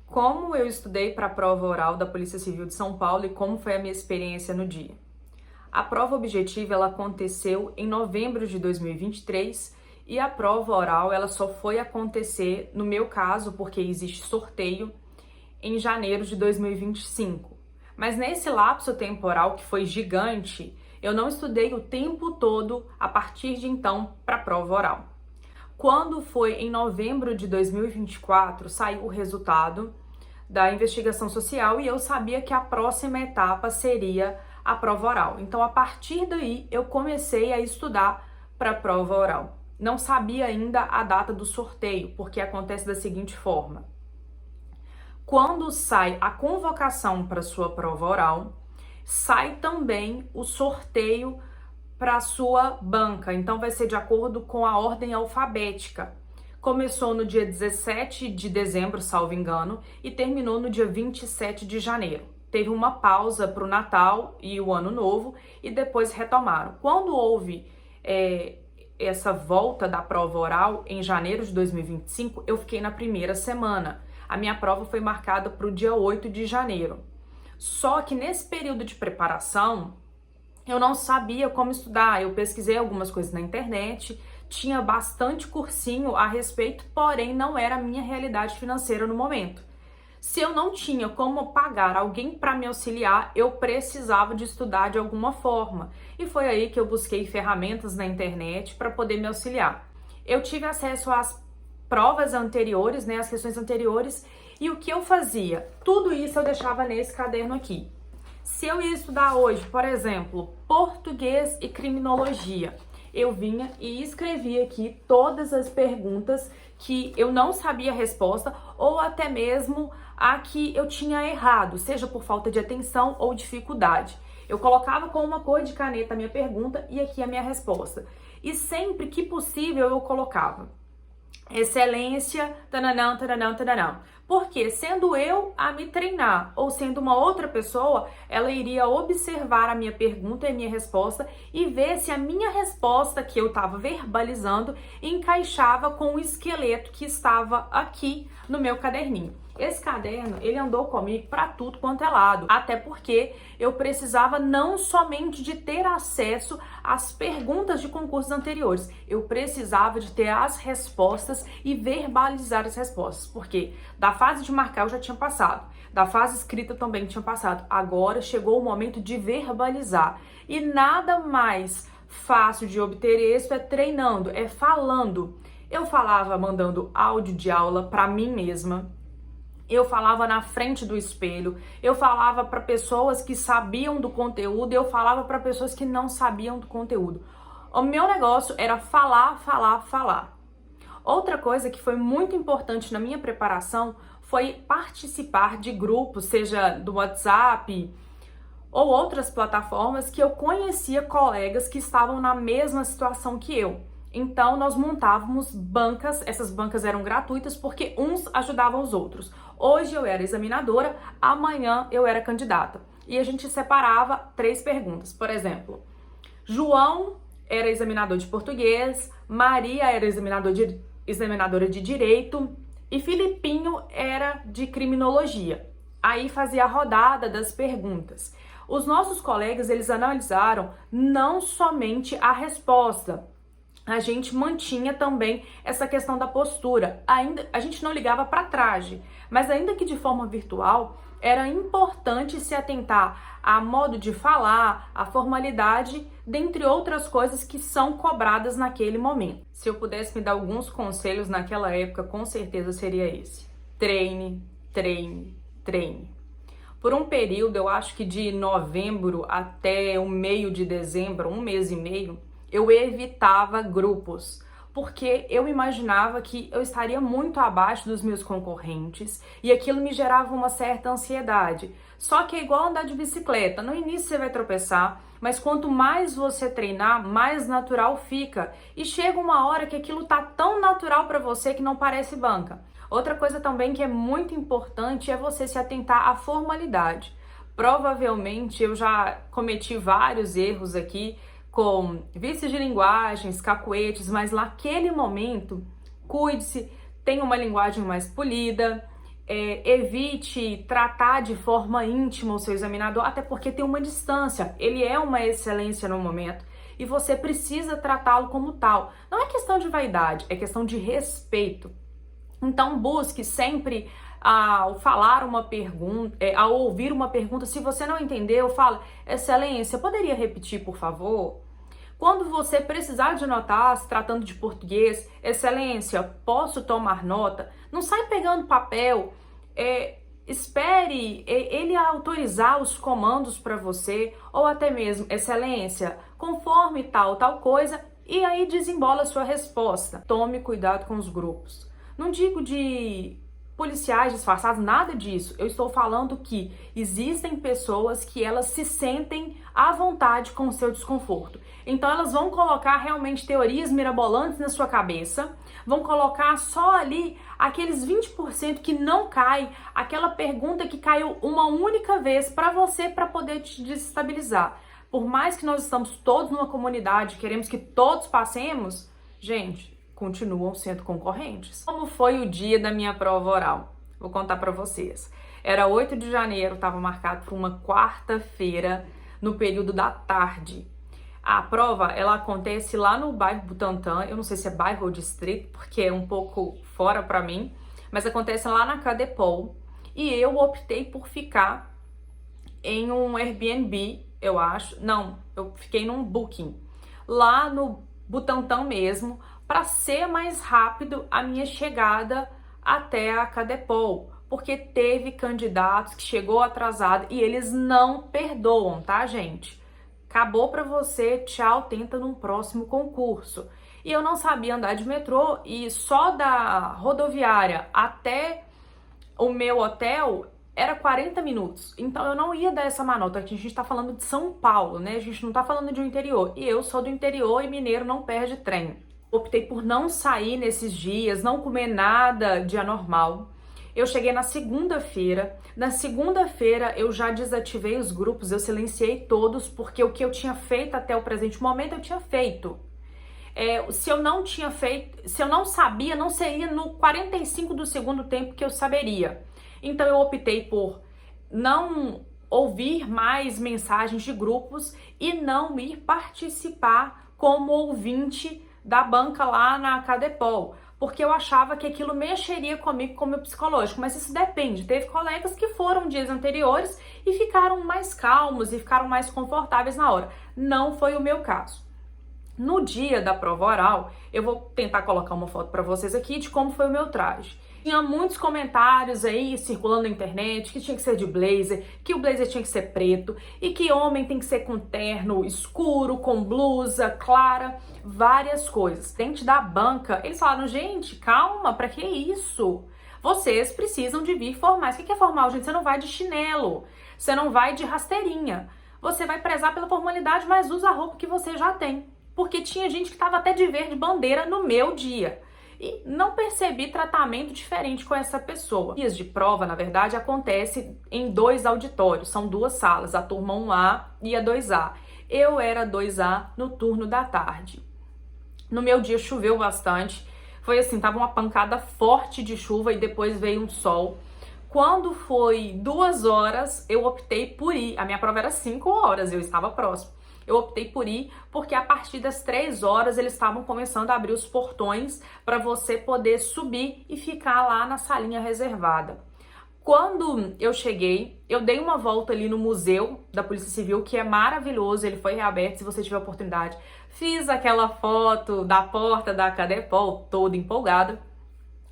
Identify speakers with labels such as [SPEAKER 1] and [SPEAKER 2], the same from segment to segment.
[SPEAKER 1] Como eu estudei para a prova oral da Polícia Civil de São Paulo e como foi a minha experiência no dia. A prova objetiva ela aconteceu em novembro de 2023 e a prova oral ela só foi acontecer, no meu caso, porque existe sorteio, em janeiro de 2025. Mas nesse lapso temporal que foi gigante, eu não estudei o tempo todo a partir de então para a prova oral. Quando foi em novembro de 2024, saiu o resultado da investigação social e eu sabia que a próxima etapa seria a prova oral. Então, a partir daí, eu comecei a estudar para a prova oral. Não sabia ainda a data do sorteio, porque acontece da seguinte forma. Quando sai a convocação para sua prova oral, sai também o sorteio para a sua banca. Então, vai ser de acordo com a ordem alfabética. Começou no dia 17 de dezembro, salvo engano, e terminou no dia 27 de janeiro. Teve uma pausa para o Natal e o Ano Novo e depois retomaram. Quando houve essa volta da prova oral em janeiro de 2025, eu fiquei na primeira semana. A minha prova foi marcada para o dia 8 de janeiro. Só que nesse período de preparação, eu não sabia como estudar. Eu pesquisei algumas coisas na internet, tinha bastante cursinho a respeito, porém não era a minha realidade financeira no momento. Se eu não tinha como pagar alguém para me auxiliar, eu precisava de estudar de alguma forma. E foi aí que eu busquei ferramentas na internet para poder me auxiliar. Eu tive acesso às provas anteriores, as questões anteriores, e o que eu fazia? Tudo isso eu deixava nesse caderno aqui. Se eu ia estudar hoje, por exemplo, português e criminologia, eu vinha e escrevia aqui todas as perguntas que eu não sabia a resposta ou até mesmo a que eu tinha errado, seja por falta de atenção ou dificuldade. Eu colocava com uma cor de caneta a minha pergunta e aqui a minha resposta. E sempre que possível eu colocava excelência, tananã, tananã, tananã. Porque sendo eu a me treinar ou sendo uma outra pessoa, ela iria observar a minha pergunta e a minha resposta e ver se a minha resposta que eu estava verbalizando encaixava com o esqueleto que estava aqui no meu caderninho. Esse caderno, ele andou comigo para tudo quanto é lado, até porque eu precisava não somente de ter acesso às perguntas de concursos anteriores, eu precisava de ter as respostas e verbalizar as respostas, porque da fase de marcar eu já tinha passado, da fase escrita também tinha passado, agora chegou o momento de verbalizar, e nada mais fácil de obter êxito é treinando, é falando. Eu falava mandando áudio de aula para mim mesma, eu falava na frente do espelho, eu falava para pessoas que sabiam do conteúdo, eu falava para pessoas que não sabiam do conteúdo. O meu negócio era falar, falar, falar. Outra coisa que foi muito importante na minha preparação foi participar de grupos, seja do WhatsApp ou outras plataformas que eu conhecia colegas que estavam na mesma situação que eu. Então, nós montávamos bancas, essas bancas eram gratuitas porque uns ajudavam os outros. Hoje eu era examinadora, amanhã eu era candidata. E a gente separava 3 perguntas. Por exemplo, João era examinador de português, Maria era examinadora de direito e Filipinho era de criminologia. Aí fazia a rodada das perguntas. Os nossos colegas, eles analisaram não somente a resposta, a gente mantinha também essa questão da postura. Ainda a gente não ligava para traje, mas ainda que de forma virtual, era importante se atentar a modo de falar, a formalidade, dentre outras coisas que são cobradas naquele momento. Se eu pudesse me dar alguns conselhos naquela época, com certeza seria esse: treine, treine, treine. Por um período, eu acho que de novembro até o meio de dezembro, 1 mês e meio, eu evitava grupos, porque eu imaginava que eu estaria muito abaixo dos meus concorrentes e aquilo me gerava uma certa ansiedade. Só que é igual andar de bicicleta, no início você vai tropeçar, mas quanto mais você treinar, mais natural fica. E chega uma hora que aquilo tá tão natural para você que não parece banca. Outra coisa também que é muito importante é você se atentar à formalidade. Provavelmente eu já cometi vários erros aqui, com vícios de linguagens, cacuetes, mas naquele momento, cuide-se, tenha uma linguagem mais polida, evite tratar de forma íntima o seu examinador, até porque tem uma distância, ele é uma excelência no momento e você precisa tratá-lo como tal. Não é questão de vaidade, é questão de respeito. Então busque sempre, ao falar uma pergunta, ao ouvir uma pergunta, se você não entendeu, fala: excelência, poderia repetir, por favor? Quando você precisar de anotar, se tratando de português, excelência, posso tomar nota? Não sai pegando papel, espere ele autorizar os comandos para você, ou até mesmo, excelência, conforme tal coisa, e aí desembola a sua resposta. Tome cuidado com os grupos. Não digo de policiais disfarçados, nada disso. Eu estou falando que existem pessoas que elas se sentem à vontade com o seu desconforto. Então elas vão colocar realmente teorias mirabolantes na sua cabeça, vão colocar só ali aqueles 20% que não cai, aquela pergunta que caiu uma única vez para você, para poder te desestabilizar. Por mais que nós estamos todos numa comunidade, queremos que todos passemos, gente, continuam sendo concorrentes. Como foi o dia da minha prova oral? Vou contar para vocês. Era 8 de janeiro, estava marcado para uma quarta-feira, no período da tarde. A prova, ela acontece lá no bairro Butantã, eu não sei se é bairro ou distrito, porque é um pouco fora para mim, mas acontece lá na Cadepol, e eu optei por ficar em um Airbnb, eu acho, não, eu fiquei num Booking, lá no Butantã mesmo, para ser mais rápido a minha chegada até a Cadepol, porque teve candidatos que chegou atrasado e eles não perdoam, tá, gente? Acabou para você, tchau, tenta num próximo concurso. E eu não sabia andar de metrô e só da rodoviária até o meu hotel era 40 minutos. Então eu não ia dar essa manota. A gente tá falando de São Paulo, né? A gente não tá falando de um interior. E eu sou do interior e mineiro não perde trem. Optei por não sair nesses dias, não comer nada de anormal. Eu cheguei na segunda-feira. Na segunda-feira eu já desativei os grupos, eu silenciei todos, porque o que eu tinha feito até o presente momento eu tinha feito. Se eu não tinha feito, se eu não sabia, não seria no 45 do segundo tempo que eu saberia. Então eu optei por não ouvir mais mensagens de grupos e não ir participar como ouvinte da banca lá na Cadepol, porque eu achava que aquilo mexeria comigo, com o meu psicológico, mas isso depende. Teve colegas que foram dias anteriores e ficaram mais calmos e ficaram mais confortáveis na hora. Não foi o meu caso. No dia da prova oral, eu vou tentar colocar uma foto para vocês aqui de como foi o meu traje. Tinha muitos comentários aí circulando na internet que tinha que ser de blazer, que o blazer tinha que ser preto e que homem tem que ser com terno escuro, com blusa clara, várias coisas. Dentro da banca, eles falaram: gente, calma, pra que isso? Vocês precisam de vir formais. O que é formal, gente? Você não vai de chinelo, você não vai de rasteirinha. Você vai prezar pela formalidade, mas usa a roupa que você já tem. Porque tinha gente que tava até de verde bandeira no meu dia. E não percebi tratamento diferente com essa pessoa. Dias de prova, na verdade, acontece em 2 auditórios, são 2 salas, a turma 1A e a 2A. Eu era 2A no turno da tarde. No meu dia choveu bastante, foi assim, tava uma pancada forte de chuva e depois veio um sol. Quando foi 2 horas, eu optei por ir. A minha prova era 5 horas, eu estava próximo. Eu optei por ir porque a partir das 3 horas eles estavam começando a abrir os portões para você poder subir e ficar lá na salinha reservada. Quando eu cheguei, eu dei uma volta ali no museu da Polícia Civil, que é maravilhoso, ele foi reaberto, se você tiver oportunidade. Fiz aquela foto da porta da Cadepol, toda empolgada.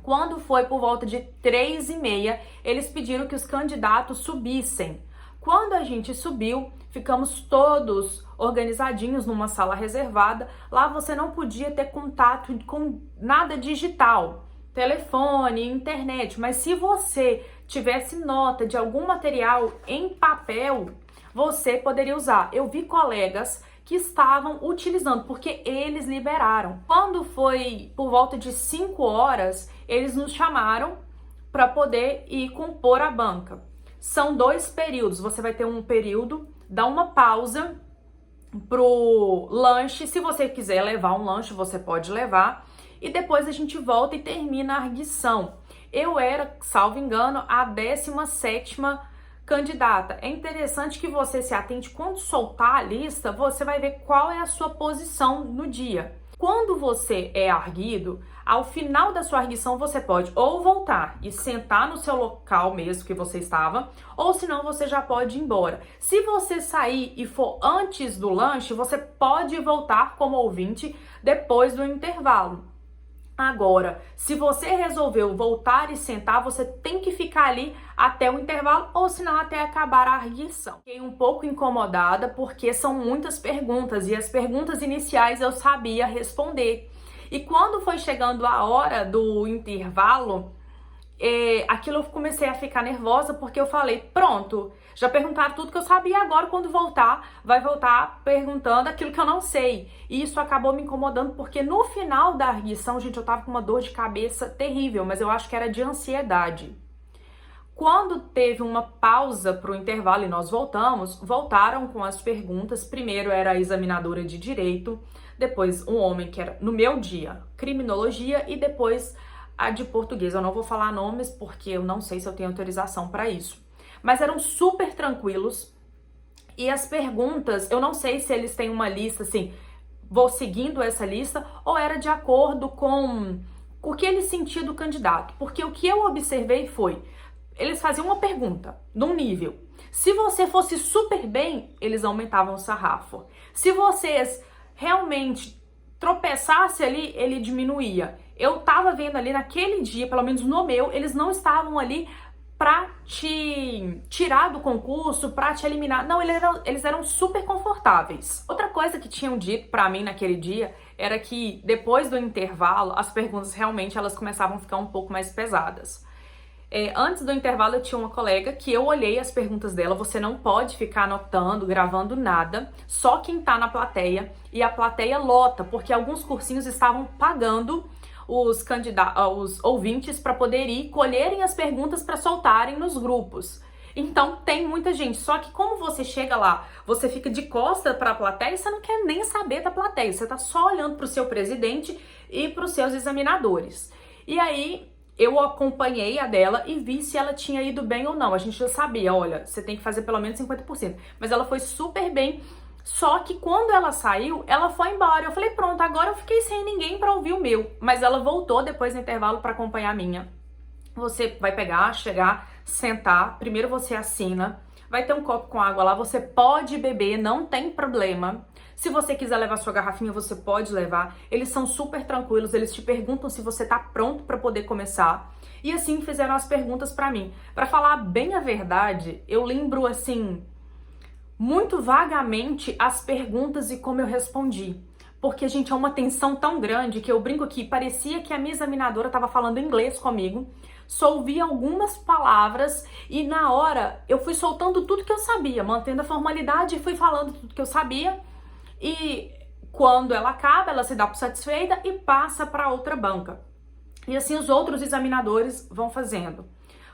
[SPEAKER 1] Quando foi por volta de 3h30, eles pediram que os candidatos subissem. Quando a gente subiu, ficamos todos organizadinhos numa sala reservada. Lá você não podia ter contato com nada digital, telefone, internet, mas se você tivesse nota de algum material em papel, você poderia usar. Eu vi colegas que estavam utilizando, porque eles liberaram. Quando foi por volta de 5 horas, eles nos chamaram para poder ir compor a banca. São 2 períodos, você vai ter um período, dá uma pausa pro lanche, se você quiser levar um lanche, você pode levar, e depois a gente volta e termina a arguição. eu era, salvo engano, a 17ª candidata. É interessante que você se atente, quando soltar a lista, você vai ver qual é a sua posição no dia. Quando você é arguido, ao final da sua arguição você pode ou voltar e sentar no seu local mesmo que você estava, ou senão você já pode ir embora. Se você sair e for antes do lanche, você pode voltar como ouvinte depois do intervalo. Agora, se você resolveu voltar e sentar, você tem que ficar ali até o intervalo, ou senão até acabar a arguição. Fiquei um pouco incomodada porque são muitas perguntas e as perguntas iniciais eu sabia responder. E quando foi chegando a hora do intervalo, aquilo eu comecei a ficar nervosa porque eu falei, pronto, já perguntaram tudo que eu sabia, agora quando voltar, vai voltar perguntando aquilo que eu não sei. E isso acabou me incomodando porque no final da arguição, gente, eu tava com uma dor de cabeça terrível, mas eu acho que era de ansiedade. Quando teve uma pausa para o intervalo e nós voltaram com as perguntas. Primeiro era a examinadora de direito, depois um homem que era, no meu dia, criminologia, e depois a de português. Eu não vou falar nomes porque eu não sei se eu tenho autorização para isso. Mas eram super tranquilos. E as perguntas, eu não sei se eles têm uma lista assim, vou seguindo essa lista, ou era de acordo com o que ele sentia do candidato. Porque o que eu observei foi, eles faziam uma pergunta, num nível. Se você fosse super bem, eles aumentavam o sarrafo. Se vocês realmente tropeçasse ali, ele diminuía. Eu tava vendo ali naquele dia, pelo menos no meu, eles não estavam ali pra te tirar do concurso, pra te eliminar. Não, eles eram super confortáveis. Outra coisa que tinham dito pra mim naquele dia era que depois do intervalo, as perguntas realmente elas começavam a ficar um pouco mais pesadas. Antes do intervalo eu tinha uma colega que eu olhei as perguntas dela, você não pode ficar anotando, gravando nada, só quem tá na plateia, e a plateia lota, porque alguns cursinhos estavam pagando os ouvintes para poder ir colherem as perguntas para soltarem nos grupos. Então tem muita gente, só que como você chega lá, você fica de costa para a plateia e você não quer nem saber da plateia, você tá só olhando para o seu presidente e para os seus examinadores. E aí eu acompanhei a dela e vi se ela tinha ido bem ou não. A gente já sabia, olha, você tem que fazer pelo menos 50%. Mas ela foi super bem, só que quando ela saiu, ela foi embora. Eu falei, pronto, agora eu fiquei sem ninguém para ouvir o meu. Mas ela voltou depois do intervalo para acompanhar a minha. Você vai pegar, chegar, sentar, primeiro você assina, vai ter um copo com água lá, você pode beber, não tem problema. Se você quiser levar sua garrafinha, você pode levar. Eles são super tranquilos, eles te perguntam se você tá pronto para poder começar. E assim fizeram as perguntas para mim. Para falar bem a verdade, eu lembro assim muito vagamente as perguntas e como eu respondi. Porque, gente, é uma tensão tão grande que eu brinco aqui, parecia que a minha examinadora estava falando inglês comigo, só ouvi algumas palavras e na hora eu fui soltando tudo que eu sabia, mantendo a formalidade e fui falando tudo que eu sabia. E quando ela acaba, ela se dá por satisfeita e passa para outra banca. E assim os outros examinadores vão fazendo.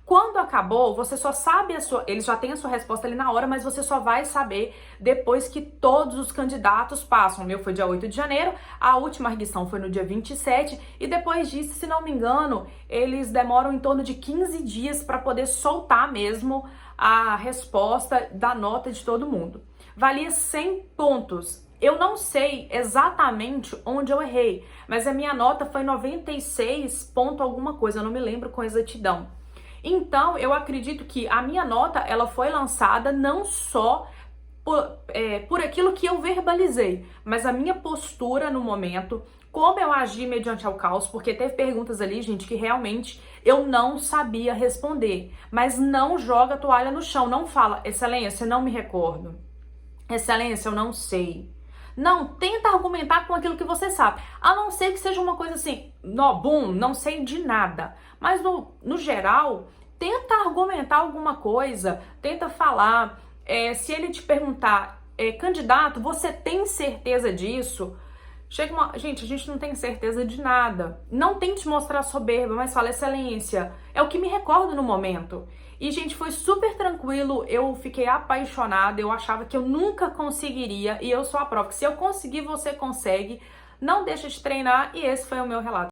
[SPEAKER 1] Quando acabou, você só sabe eles já têm a sua resposta ali na hora, mas você só vai saber depois que todos os candidatos passam. O meu foi dia 8 de janeiro, a última arguição foi no dia 27, e depois disso, se não me engano, eles demoram em torno de 15 dias para poder soltar mesmo a resposta da nota de todo mundo. Valia 100 pontos. Eu não sei exatamente onde eu errei, mas a minha nota foi 96 ponto alguma coisa, eu não me lembro com exatidão. Então, eu acredito que a minha nota, ela foi lançada não só por aquilo que eu verbalizei, mas a minha postura no momento, como eu agi mediante ao caos, porque teve perguntas ali, gente, que realmente eu não sabia responder. Mas não joga a toalha no chão, não fala, excelência, não me recordo. Excelência, eu não sei. Não, tenta argumentar com aquilo que você sabe. A não ser que seja uma coisa assim, não sei de nada. Mas no geral, tenta argumentar alguma coisa, tenta falar. Se ele te perguntar, candidato, você tem certeza disso? Gente, a gente não tem certeza de nada. Não tente mostrar soberba, mas fala, excelência, é o que me recordo no momento. E, gente, foi super tranquilo, eu fiquei apaixonada, eu achava que eu nunca conseguiria, e eu sou a prova que se eu conseguir, você consegue. Não deixa de treinar, e esse foi o meu relato.